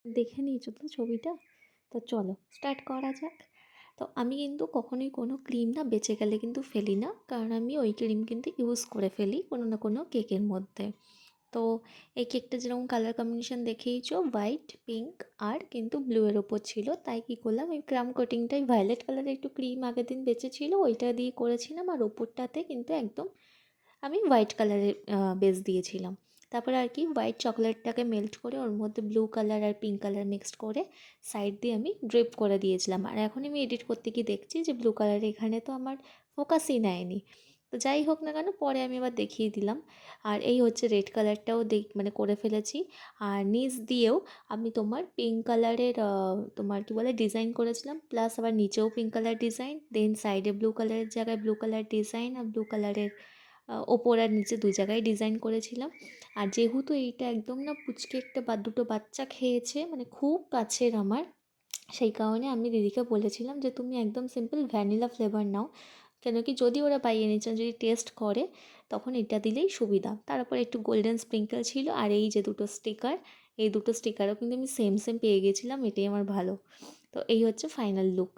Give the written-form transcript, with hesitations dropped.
দেখে নিয়েছো তো ছবিটা? তো চলো স্টার্ট করা যাক। তো আমি কিন্তু কখনোই কোনো ক্রিম না বেঁচে গেলে কিন্তু ফেলি না, কারণ আমি ওই ক্রিম কিন্তু ইউজ করে ফেলি কোনো না কোনো কেকের মধ্যে। তো এই কেকটা যেরকম কালার কম্বিনেশন দেখেইছো, হোয়াইট, পিঙ্ক আর কিন্তু ব্লু এর ওপর ছিল, তাই কী করলাম, এই ক্রাম কোটিংটাই ভায়োলেট কালারের একটু ক্রিম আগের দিন বেঁচে ছিল, ওইটা দিয়ে করেছিলাম। আর ওপরটাতে কিন্তু একদম আমি হোয়াইট কালারের বেস দিয়েছিলাম। তারপরে আর কি হোয়াইট চকোলেটটাকে মেল্ট করে ওর মধ্যে ব্লু কালার আর পিঙ্ক কালার মিক্সড করে সাইড দিয়ে আমি ড্রিপ করে দিয়েছিলাম। আর এখন আমি এডিট করতে গিয়ে দেখছি যে ব্লু কালার এখানে তো আমার ফোকাসই নেয়নি। তো যাই হোক না কেন, পরে আমি আবার দেখিয়ে দিলাম। আর এই হচ্ছে রেড কালারটাও মানে করে ফেলেছি। আর নিচ দিয়েও আমি তোমার পিঙ্ক কালারের তোমার কী বলে ডিজাইন করেছিলাম, প্লাস আবার নিচেও পিঙ্ক কালার ডিজাইন, দেন সাইডে ব্লু কালারের জায়গায় ব্লু কালার ডিজাইন আর ব্লু কালারের ওপর আর নিচে দুই জায়গায় ডিজাইন করেছিলাম। আর যেহেতু এইটা একদম না পুচকে একটা বা দুটো বাচ্চা খেয়েছে, মানে খুব কাছের আমার, সেই কারণে আমি দিদিকে বলেছিলাম যে তুমি একদম সিম্পল ভ্যানিলা ফ্লেভার নাও, কেন কি যদি ওরা বাইয়ে নিচে যদি টেস্ট করে তখন এটা দিলেই সুবিধা। তারপর একটু গোল্ডেন স্প্রিঙ্কেল ছিল, আর এই যে দুটো স্টিকার, এই দুটো স্টিকারও কিন্তু আমি সেম সেম পেয়ে গেছিলাম, এটাই আমার ভালো। তো এই হচ্ছে ফাইনাল লুক।